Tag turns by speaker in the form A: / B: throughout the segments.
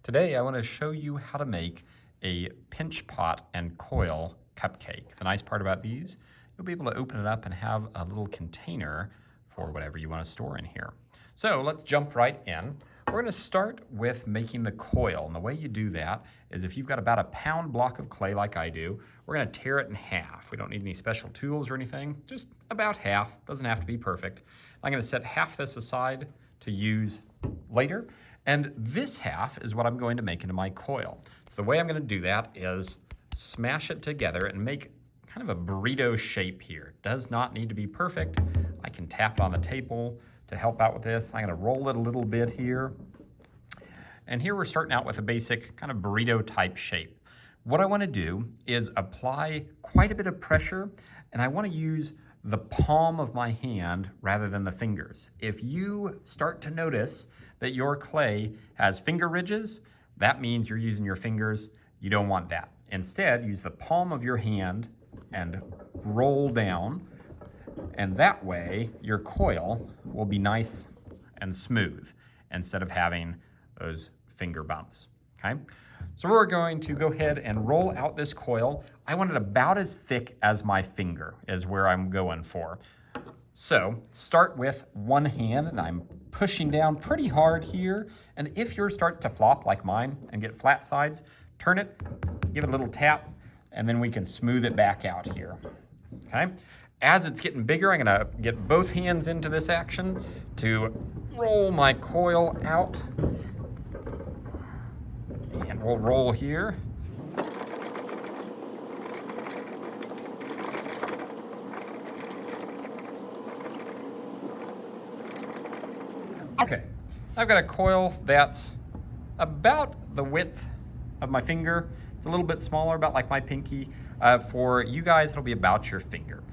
A: Today I want to show you how to make a pinch pot and coil cupcake. The nice part about these, you'll be able to open it up and have a little container for whatever you want to store in here. So let's jump right in. We're going to start with making the coil, and the way you do that is if you've got about a pound block of clay like I do, we're going to tear it in half. We don't need any special tools or anything, just about half. Doesn't have to be perfect. I'm going to set half this aside to use later, and this half is what I'm going to make into my coil. So the way I'm going to do that is smash it together and make kind of a burrito shape here. It does not need to be perfect. I can tap it on the table to help out with this. I'm going to roll it a little bit here. And here we're starting out with a basic kind of burrito type shape. What I want to do is apply quite a bit of pressure, and I want to use the palm of my hand rather than the fingers. If you start to notice that your clay has finger ridges, that means you're using your fingers. You don't want that. Instead, use the palm of your hand and roll down, and that way your coil will be nice and smooth instead of having those finger bumps, okay? So we're going to go ahead and roll out this coil. I want it about as thick as my finger is where I'm going for. So start with one hand, and I'm pushing down pretty hard here. And if yours starts to flop like mine and get flat sides, turn it, give it a little tap, and then we can smooth it back out here, okay? As it's getting bigger, I'm gonna get both hands into this action to roll my coil out. And we'll roll here. Okay, I've got a coil that's about the width of my finger. It's a little bit smaller, about like my pinky. For you guys, it'll be about your finger.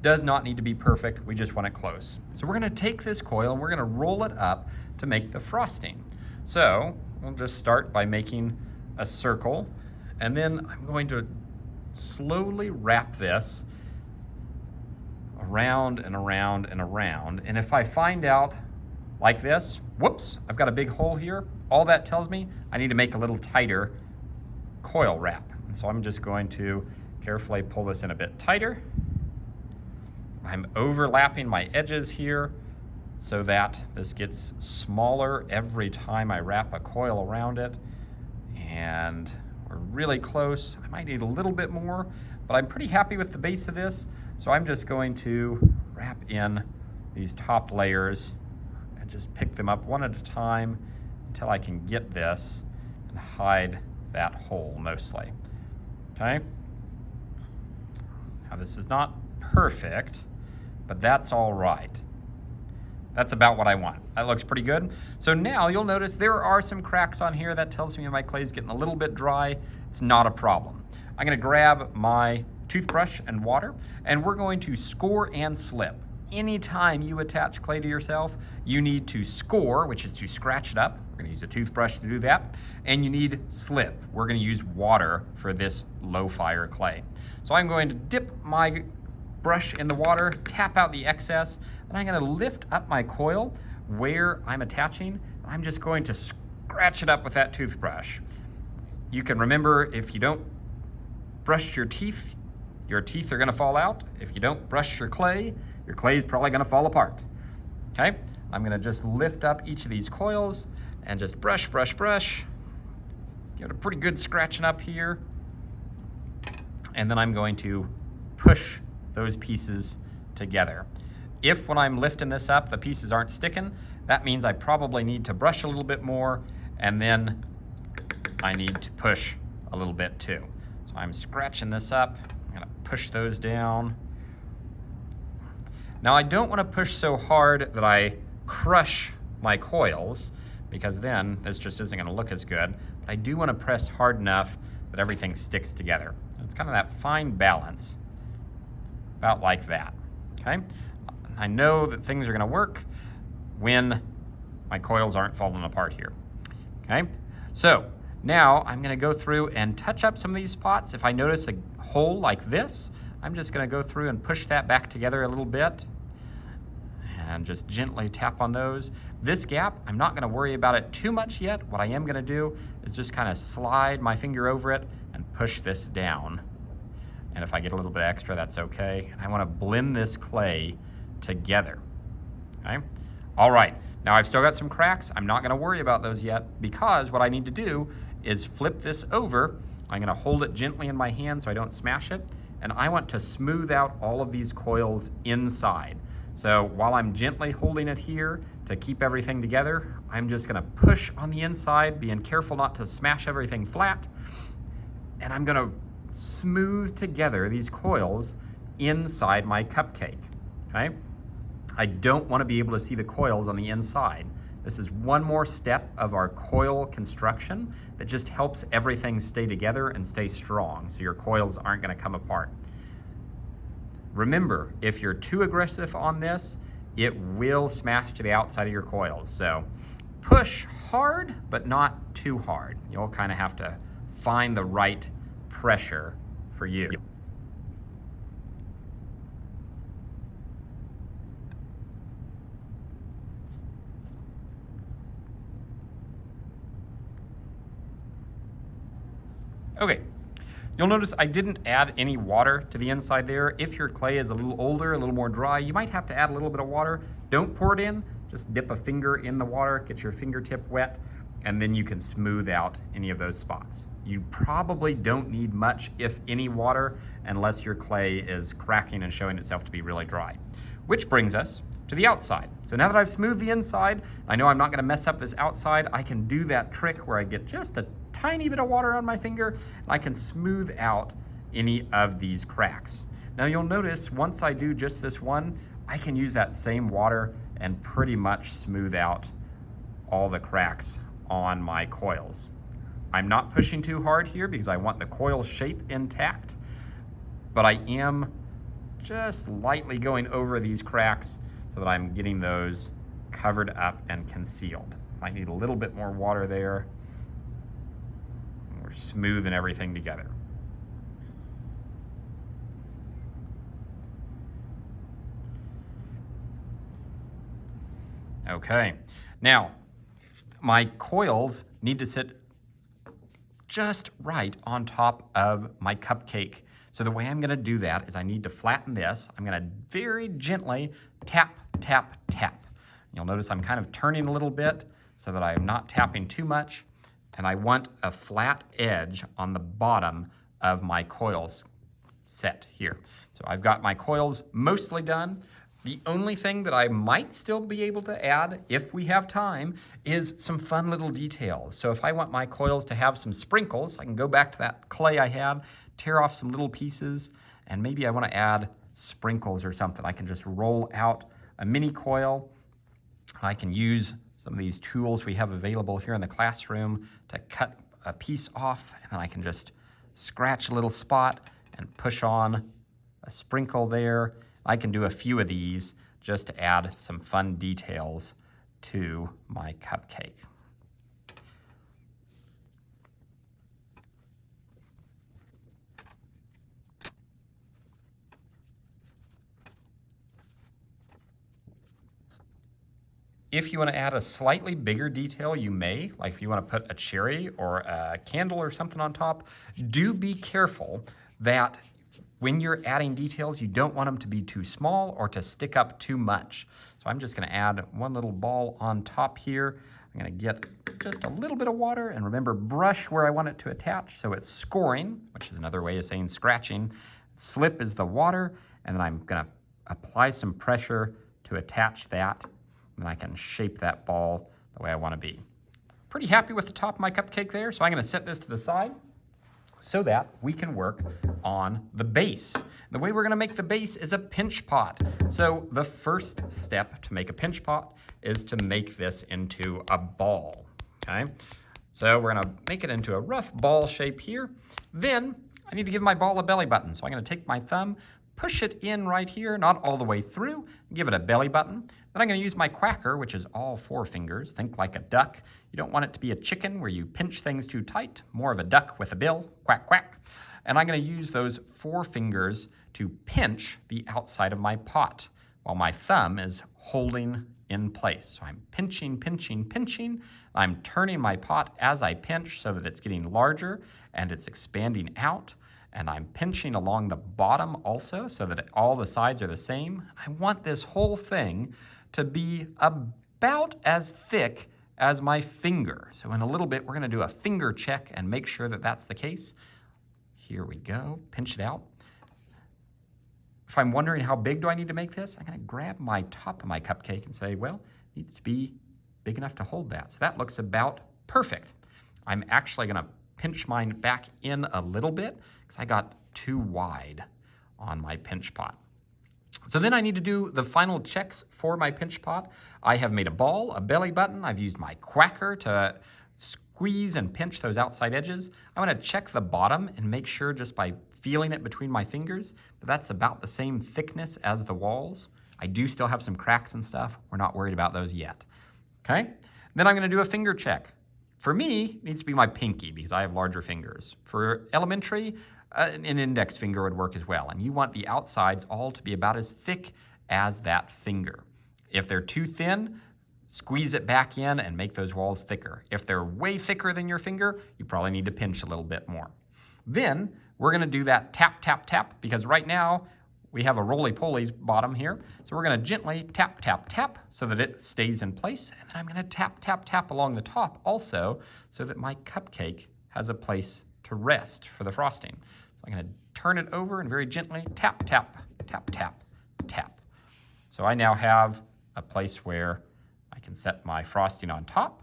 A: Does not need to be perfect, we just want it close. So we're gonna take this coil and we're gonna roll it up to make the frosting. So we'll just start by making a circle, and then I'm going to slowly wrap this around and around and around. And if I find out like this, whoops, I've got a big hole here, all that tells me I need to make a little tighter coil wrap. And so I'm just going to carefully pull this in a bit tighter. I'm overlapping my edges here so that this gets smaller every time I wrap a coil around it. And we're really close. I might need a little bit more, but I'm pretty happy with the base of this. So I'm just going to wrap in these top layers and just pick them up one at a time until I can get this and hide that hole mostly, okay? Now this is not perfect, but that's all right. That's about what I want. That looks pretty good. So now you'll notice there are some cracks on here. That tells me my clay is getting a little bit dry. It's not a problem. I'm gonna grab my toothbrush and water, and we're going to score and slip. Anytime you attach clay to yourself, you need to score, which is to scratch it up. We're gonna use a toothbrush to do that. And you need slip. We're gonna use water for this low fire clay. So I'm going to dip my brush in the water, tap out the excess, and I'm gonna lift up my coil where I'm attaching. I'm just going to scratch it up with that toothbrush. You can remember, if you don't brush your teeth are gonna fall out. If you don't brush your clay is probably gonna fall apart, okay? I'm gonna just lift up each of these coils and just brush, brush, brush. Give it a pretty good scratching up here. And then I'm going to push those pieces together. If when I'm lifting this up, the pieces aren't sticking, that means I probably need to brush a little bit more, and then I need to push a little bit too. So I'm scratching this up, I'm gonna push those down. Now I don't wanna push so hard that I crush my coils, because then this just isn't gonna look as good, but I do wanna press hard enough that everything sticks together. It's kind of that fine balance. About like that, okay? I know that things are gonna work when my coils aren't falling apart here, okay? So now I'm gonna go through and touch up some of these spots. If I notice a hole like this, I'm just gonna go through and push that back together a little bit and just gently tap on those. This gap, I'm not gonna worry about it too much yet. What I am gonna do is just kind of slide my finger over it and push this down. And if I get a little bit extra, that's okay. And I wanna blend this clay together, okay? All right, now I've still got some cracks. I'm not gonna worry about those yet because what I need to do is flip this over. I'm gonna hold it gently in my hand so I don't smash it. And I want to smooth out all of these coils inside. So while I'm gently holding it here to keep everything together, I'm just gonna push on the inside, being careful not to smash everything flat. And I'm gonna smooth together these coils inside my cupcake, okay? I don't wanna be able to see the coils on the inside. This is one more step of our coil construction that just helps everything stay together and stay strong so your coils aren't gonna come apart. Remember, if you're too aggressive on this, it will smash to the outside of your coils. So push hard, but not too hard. You'll kind of have to find the right pressure for you. Okay, you'll notice I didn't add any water to the inside there. If your clay is a little older, a little more dry, you might have to add a little bit of water. Don't pour it in, just dip a finger in the water, get your fingertip wet, and then you can smooth out any of those spots. You probably don't need much, if any, water unless your clay is cracking and showing itself to be really dry. Which brings us to the outside. So now that I've smoothed the inside, I know I'm not gonna mess up this outside, I can do that trick where I get just a tiny bit of water on my finger and I can smooth out any of these cracks. Now you'll notice once I do just this one, I can use that same water and pretty much smooth out all the cracks on my coils. I'm not pushing too hard here because I want the coil shape intact, but I am just lightly going over these cracks so that I'm getting those covered up and concealed. Might need a little bit more water there. We're smoothing everything together. Okay, now my coils need to sit just right on top of my cupcake. So the way I'm gonna do that is I need to flatten this. I'm gonna very gently tap, tap, tap. You'll notice I'm kind of turning a little bit so that I'm not tapping too much. And I want a flat edge on the bottom of my coils set here. So I've got my coils mostly done. The only thing that I might still be able to add, if we have time, is some fun little details. So if I want my coils to have some sprinkles, I can go back to that clay I had, tear off some little pieces, and maybe I want to add sprinkles or something. I can just roll out a mini coil. I can use some of these tools we have available here in the classroom to cut a piece off, and then I can just scratch a little spot and push on a sprinkle there. I can do a few of these just to add some fun details to my cupcake. If you want to add a slightly bigger detail, you may, like if you want to put a cherry or a candle or something on top, do be careful that when you're adding details, you don't want them to be too small or to stick up too much. So I'm just gonna add one little ball on top here. I'm gonna get just a little bit of water, and remember, brush where I want it to attach so it's scoring, which is another way of saying scratching. Slip is the water, and then I'm gonna apply some pressure to attach that, and then I can shape that ball the way I wanna be. Pretty happy with the top of my cupcake there, so I'm gonna set this to the side so that we can work on the base. The way we're gonna make the base is a pinch pot. So the first step to make a pinch pot is to make this into a ball, okay? So we're gonna make it into a rough ball shape here. Then I need to give my ball a belly button. So I'm gonna take my thumb, push it in right here, not all the way through, give it a belly button. Then I'm gonna use my quacker, which is all 4 fingers. Think like a duck. You don't want it to be a chicken where you pinch things too tight, more of a duck with a bill, quack, quack. And I'm gonna use those 4 fingers to pinch the outside of my pot while my thumb is holding in place. So I'm pinching, pinching, pinching. I'm turning my pot as I pinch so that it's getting larger and it's expanding out. And I'm pinching along the bottom also so that all the sides are the same. I want this whole thing to be about as thick as my finger. So in a little bit, we're gonna do a finger check and make sure that that's the case. Here we go, pinch it out. If I'm wondering how big do I need to make this, I'm gonna grab my top of my cupcake and say, well, it needs to be big enough to hold that. So that looks about perfect. I'm actually gonna pinch mine back in a little bit because I got too wide on my pinch pot. So then I need to do the final checks for my pinch pot. I have made a ball, a belly button. I've used my quacker to squeeze and pinch those outside edges. I want to check the bottom and make sure just by feeling it between my fingers that that's about the same thickness as the walls. I do still have some cracks and stuff. We're not worried about those yet. Okay? Then I'm going to do a finger check. For me, it needs to be my pinky because I have larger fingers. For elementary, an index finger would work as well. And you want the outsides all to be about as thick as that finger. If they're too thin, squeeze it back in and make those walls thicker. If they're way thicker than your finger, you probably need to pinch a little bit more. Then we're gonna do that tap, tap, tap, because right now we have a roly-poly bottom here. So we're gonna gently tap, tap, tap so that it stays in place. And then I'm gonna tap, tap, tap along the top also so that my cupcake has a place to rest for the frosting. So I'm gonna turn it over and very gently tap, tap, tap, tap, tap. So I now have a place where I can set my frosting on top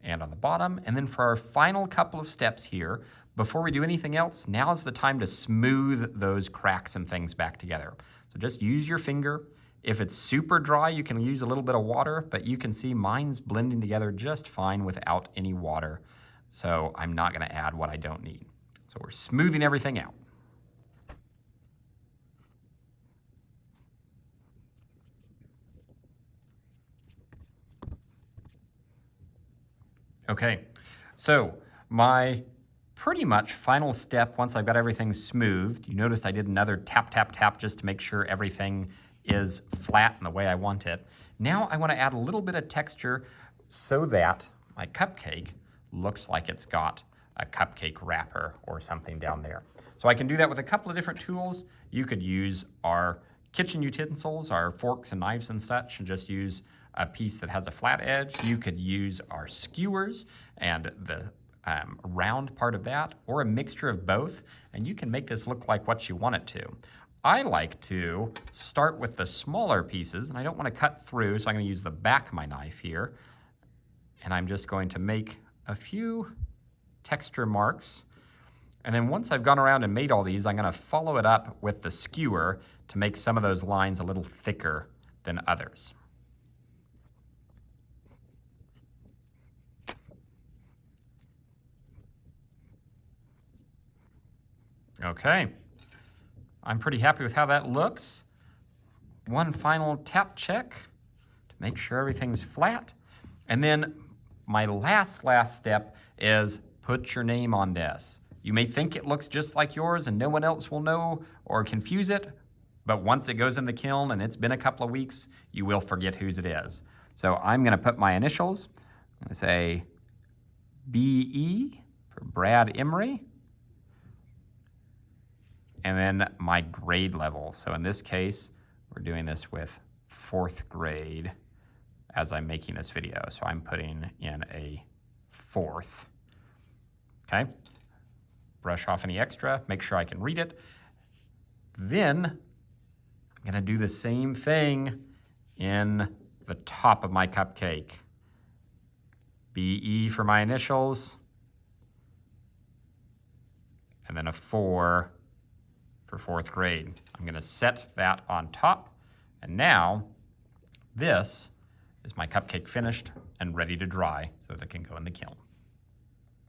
A: and on the bottom. And then for our final couple of steps here, before we do anything else, now's the time to smooth those cracks and things back together. So just use your finger. If it's super dry, you can use a little bit of water, but you can see mine's blending together just fine without any water. So I'm not gonna add what I don't need. So we're smoothing everything out. Okay, so my pretty much final step, once I've got everything smoothed, you noticed I did another tap, tap, tap just to make sure everything is flat in the way I want it. Now I want to add a little bit of texture so that my cupcake looks like it's got a cupcake wrapper or something down there. So I can do that with a couple of different tools. You could use our kitchen utensils, our forks and knives and such, and just use a piece that has a flat edge. You could use our skewers and the round part of that, or a mixture of both, and you can make this look like what you want it to. I like to start with the smaller pieces, and I don't want to cut through, so I'm going to use the back of my knife here, and I'm just going to make a few texture marks. And then once I've gone around and made all these, I'm going to follow it up with the skewer to make some of those lines a little thicker than others. Okay, I'm pretty happy with how that looks. One final tap check to make sure everything's flat. And then my last step is put your name on this. You may think it looks just like yours and no one else will know or confuse it, but once it goes in the kiln and it's been a couple of weeks, you will forget whose it is. So I'm gonna put my initials. I'm gonna say BE for Brad Emery. And then my grade level. So in this case, we're doing this with 4th grade as I'm making this video. So I'm putting in a 4th, okay? Brush off any extra, make sure I can read it. Then I'm gonna do the same thing in the top of my cupcake. BE for my initials, and then a 4 for 4th grade. I'm gonna set that on top, and now this is my cupcake finished and ready to dry so that it can go in the kiln.